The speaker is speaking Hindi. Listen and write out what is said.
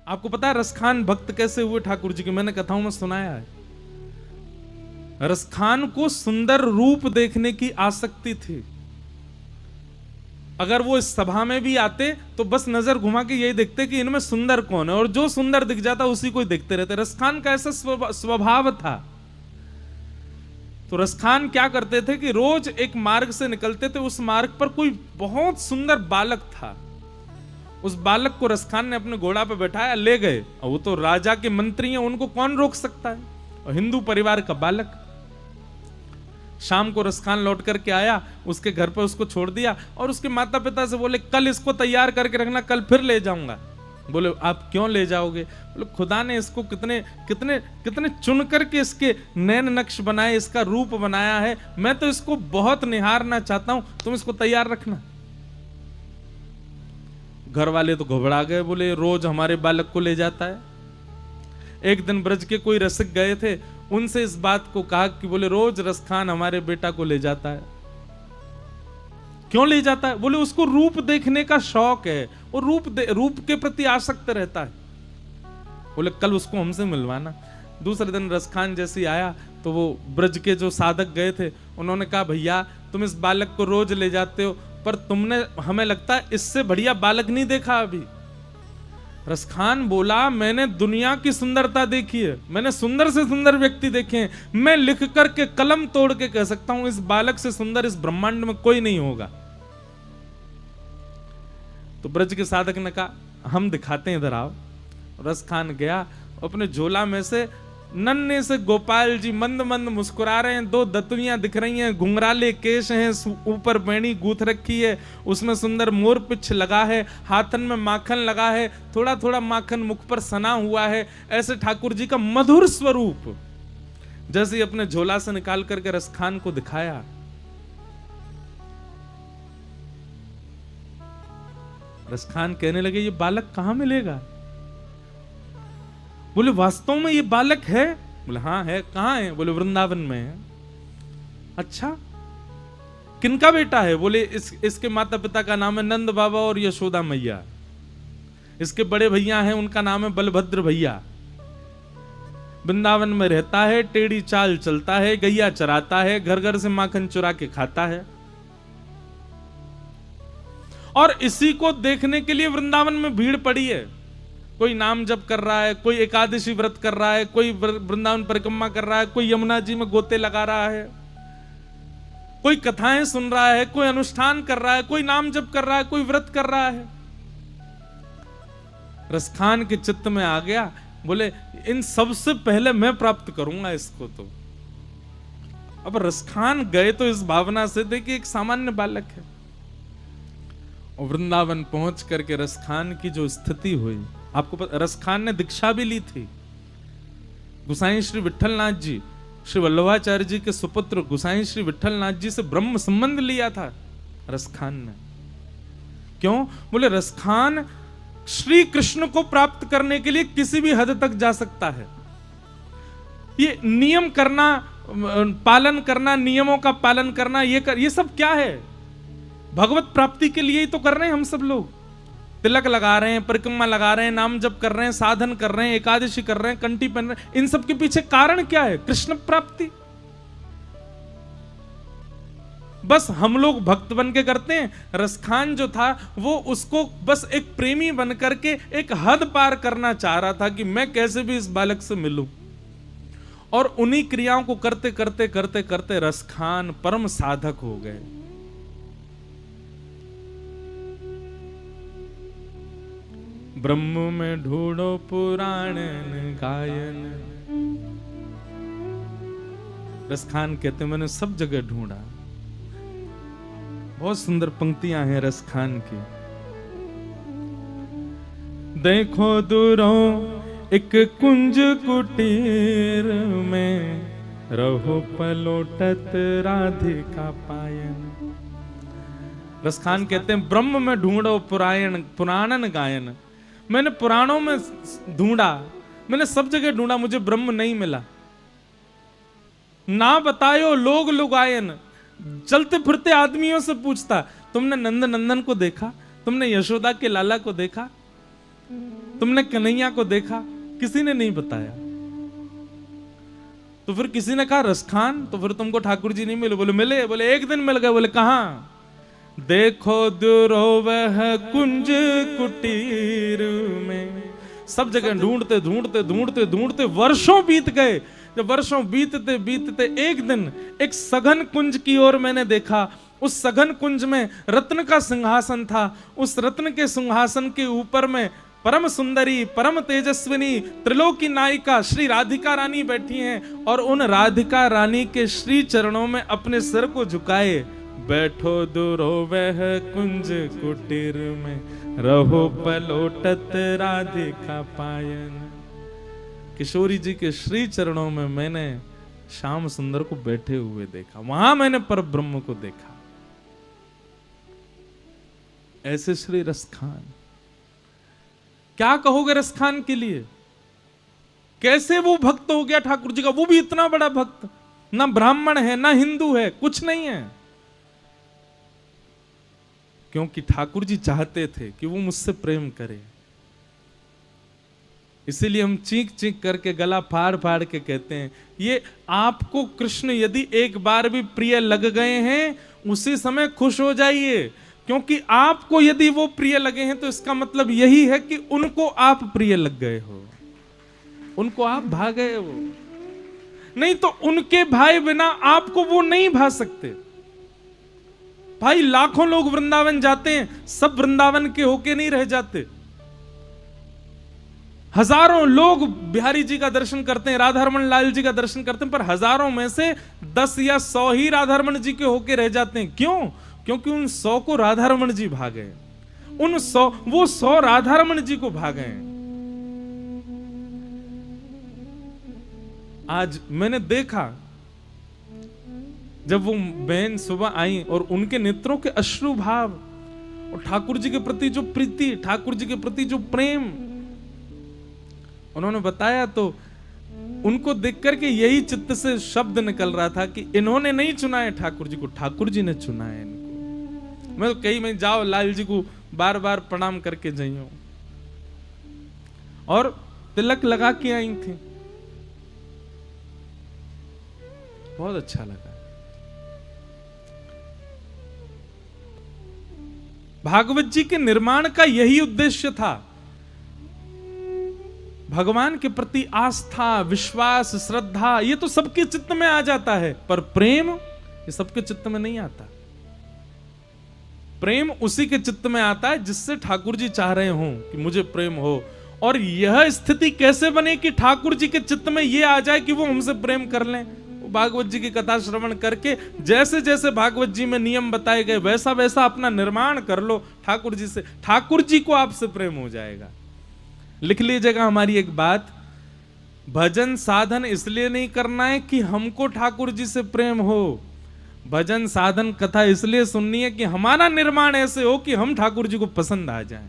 आपको पता है रसखान भक्त कैसे हुए ठाकुर जी के? मैंने कथाओं में सुनाया है। रसखान को सुंदर रूप देखने की आसक्ति थी। अगर वो इस सभा में भी आते तो बस नजर घुमा के यही देखते कि इनमें सुंदर कौन है, और जो सुंदर दिख जाता उसी को देखते रहते। रसखान का ऐसा स्वभाव था। तो रसखान क्या करते थे कि रोज एक मार्ग से निकलते थे, उस मार्ग पर कोई बहुत सुंदर बालक था। उस बालक को रसखान ने अपने घोड़ा पे बैठाया, ले गए। और वो तो राजा के मंत्री हैं, उनको कौन रोक सकता है? और हिंदू परिवार का बालक। शाम को रसखान लौट करके आया, उसके घर पर उसको छोड़ दिया और उसके माता पिता से बोले कल इसको तैयार करके रखना, कल फिर ले जाऊंगा। बोले आप क्यों ले जाओगे? बोले खुदा ने इसको कितने कितने कितने चुन करके इसके नैन नक्श बनाए, इसका रूप बनाया है, मैं तो इसको बहुत निहारना चाहता हूं, तुम इसको तैयार रखना। घर वाले तो घबरा गए, बोले रोज हमारे बालक को ले जाता है। एक दिन ब्रज के कोई रसिक गए थे, उनसे इस बात को कहा कि बोले रोज रसखान हमारे बेटा को ले जाता है। क्यों ले जाता है? बोले उसको रूप देखने का शौक है, वो रूप के प्रति आसक्त रहता है। बोले कल उसको हमसे मिलवाना। दूसरे दिन रसखान जैसे आया तो वो ब्रज के जो साधक गए थे, उन्होंने कहा भैया तुम इस बालक को रोज ले जाते हो, पर तुमने हमें लगता है इससे बढ़िया बालक नहीं देखा अभी। रसखान बोला मैंने दुनिया की सुंदरता देखी है, मैंने सुंदर से सुंदर व्यक्ति देखे हैं, मैं लिख करके कलम तोड़ के कह सकता हूं इस बालक से सुंदर इस ब्रह्मांड में कोई नहीं होगा। तो ब्रज के साधक ने कहा हम दिखाते हैं, इधर आओ। रसखान गया, अपने झोला में से नन्हे से गोपाल जी मंद मंद मुस्कुरा रहे हैं, दो दतुइयां दिख रही हैं, घुंघराले केश हैं, ऊपर बेणी गूंथ रखी है, उसमें सुंदर मोर पिछ लगा है, हाथन में माखन लगा है, थोड़ा थोड़ा माखन मुख पर सना हुआ है। ऐसे ठाकुर जी का मधुर स्वरूप जैसे ही अपने झोला से निकाल करके रसखान को दिखाया, रसखान कहने लगे ये बालक कहां मिलेगा? बोले वास्तव में ये बालक है? बोले हाँ है। कहां है? बोले वृंदावन में है। अच्छा किनका बेटा है? बोले इसके माता पिता का नाम है नंद बाबा और यशोदा मैया। इसके बड़े भैया हैं, उनका नाम है बलभद्र भैया। वृंदावन में रहता है, टेढ़ी चाल चलता है, गैया चराता है, घर घर से माखन चुरा के खाता है। और इसी को देखने के लिए वृंदावन में भीड़ पड़ी है। कोई नाम जप कर रहा है, कोई एकादशी व्रत कर रहा है, कोई वृंदावन परिक्रमा कर रहा है, कोई यमुना जी में गोते लगा रहा है, कोई कथाएं सुन रहा है, कोई अनुष्ठान कर रहा है, कोई नाम जप कर रहा है, कोई व्रत कर रहा है। रसखान के चित्त में आ गया, बोले इन सबसे पहले मैं प्राप्त करूंगा इसको। तो अब रसखान गए तो इस भावना से देखिए एक सामान्य बालक है, और वृंदावन पहुंच करके रसखान की जो स्थिति हुई, आपको पता रसखान ने दीक्षा भी ली थी। गुसाई श्री विठलनाथ जी, श्री वल्लभाचार्य जी के सुपुत्र गुसाई श्री विठलनाथ जी से ब्रह्म संबंध लिया था रसखान ने। क्यों? बोले रसखान श्री कृष्ण को प्राप्त करने के लिए किसी भी हद तक जा सकता है। ये नियम करना, पालन करना, नियमों का पालन करना, ये सब क्या है? भगवत प्राप्ति के लिए ही तो कर रहे हैं हम सब लोग। तिलक लगा रहे हैं, परिक्रमा लगा रहे हैं, नाम जप कर रहे हैं, साधन कर रहे हैं, एकादशी कर रहे हैं, कंठी पहन रहे हैं। इन सब के पीछे कारण क्या है? कृष्ण प्राप्ति। बस हम लोग भक्त बन के करते हैं। रसखान जो था वो उसको बस एक प्रेमी बन करके एक हद पार करना चाह रहा था कि मैं कैसे भी इस बालक से मिलूं। और उन्हीं क्रियाओं को करते करते करते करते रसखान परम साधक हो गए। ब्रह्म में ढूंढो पुराण गायन। रसखान कहते मैंने सब जगह ढूंढा। बहुत सुंदर पंक्तियां हैं रसखान की। देखो दूरों एक कुंज कुटीर में, रहो पलोटत राधिका पायन। रसखान कहते हैं ब्रह्म में ढूंढो पुराणन गायन। मैंने पुराणों में ढूंढा, मैंने सब जगह ढूंढा, मुझे ब्रह्म नहीं मिला। ना बतायो लोग लुगायन। चलते फिरते आदमियों से पूछता तुमने नंद नंदन को देखा, तुमने यशोदा के लाला को देखा, तुमने कन्हैया को देखा? किसी ने नहीं बताया। तो फिर किसी ने कहा रसखान, तो फिर तुमको ठाकुर जी नहीं मिले? बोले मिले। बोले एक दिन मिल गए। बोले कहां? देखो दुरोवह कुंज कुटीर में। सब जगह ढूंढते ढूंढते ढूंढते ढूंढते वर्षों बीत गए। जब वर्षों बीतते बीतते एक दिन एक सघन कुंज की ओर मैंने देखा। उस सघन कुंज में रत्न का सिंहासन था। उस रत्न के सिंहासन के ऊपर में परम सुंदरी, परम तेजस्विनी, त्रिलोकी नायिका श्री राधिका रानी बैठी हैं और उन राधिका रानी के श्री चरणों में अपने सिर को झुकाए बैठो दुरोवह कुंज कुटीर में, रहो पलोटत राधिका पायन। किशोरी जी के श्री चरणों में मैंने श्याम सुंदर को बैठे हुए देखा। वहां मैंने पर ब्रह्म को देखा। ऐसे श्री रसखान, क्या कहोगे रसखान के लिए? कैसे वो भक्त हो गया ठाकुर जी का? वो भी इतना बड़ा भक्त, ना ब्राह्मण है ना हिंदू है, कुछ नहीं है। क्योंकि ठाकुर जी चाहते थे कि वो मुझसे प्रेम करे। इसीलिए हम चीख चीख करके गला फाड़ फाड़ के कहते हैं, ये आपको कृष्ण यदि एक बार भी प्रिय लग गए हैं उसी समय खुश हो जाइए। क्योंकि आपको यदि वो प्रिय लगे हैं तो इसका मतलब यही है कि उनको आप प्रिय लग गए हो, उनको आप भा गए हो। नहीं तो उनके भाई बिना आपको वो नहीं भा सकते। भाई लाखों लोग वृंदावन जाते हैं, सब वृंदावन के होके नहीं रह जाते। हजारों लोग बिहारी जी का दर्शन करते हैं, राधारमण लाल जी का दर्शन करते हैं, पर हजारों में से 10 या 100 ही राधारमण जी के होके रह जाते हैं। क्यों? क्योंकि उन 100 को राधारमण जी भा गए। वो 100 राधारमण जी को भा गए। आज मैंने देखा जब वो बहन सुबह आई और उनके नेत्रों के अश्रु भाव और ठाकुर जी के प्रति जो प्रीति, ठाकुर जी के प्रति जो प्रेम उन्होंने बताया, तो उनको देख करके यही चित्त से शब्द निकल रहा था कि इन्होंने नहीं चुना है ठाकुर जी को, ठाकुर जी ने चुना है इनको। मैं तो कहीं में जाओ लाल जी को बार बार प्रणाम करके जाइयो और तिलक लगा के आई थी, बहुत अच्छा लगा। भागवत जी के निर्माण का यही उद्देश्य था, भगवान के प्रति आस्था, विश्वास, श्रद्धा, ये तो सबके चित्त में आ जाता है, पर प्रेम ये सबके चित्त में नहीं आता। प्रेम उसी के चित्त में आता है जिससे ठाकुर जी चाह रहे हो कि मुझे प्रेम हो। और यह स्थिति कैसे बने कि ठाकुर जी के चित्त में यह आ जाए कि वो हमसे प्रेम कर लें? भागवत जी की कथा श्रवण करके जैसे जैसे भागवत जी में नियम बताए गए वैसा वैसा अपना निर्माण कर लो ठाकुर जी से, ठाकुर जी को आपसे प्रेम हो जाएगा। लिख लीजिएगा हमारी एक बात, भजन साधन इसलिए नहीं करना है कि हमको ठाकुर जी से प्रेम हो, भजन साधन कथा इसलिए सुननी है कि हमारा निर्माण ऐसे हो कि हम ठाकुर जी को पसंद आ जाएं।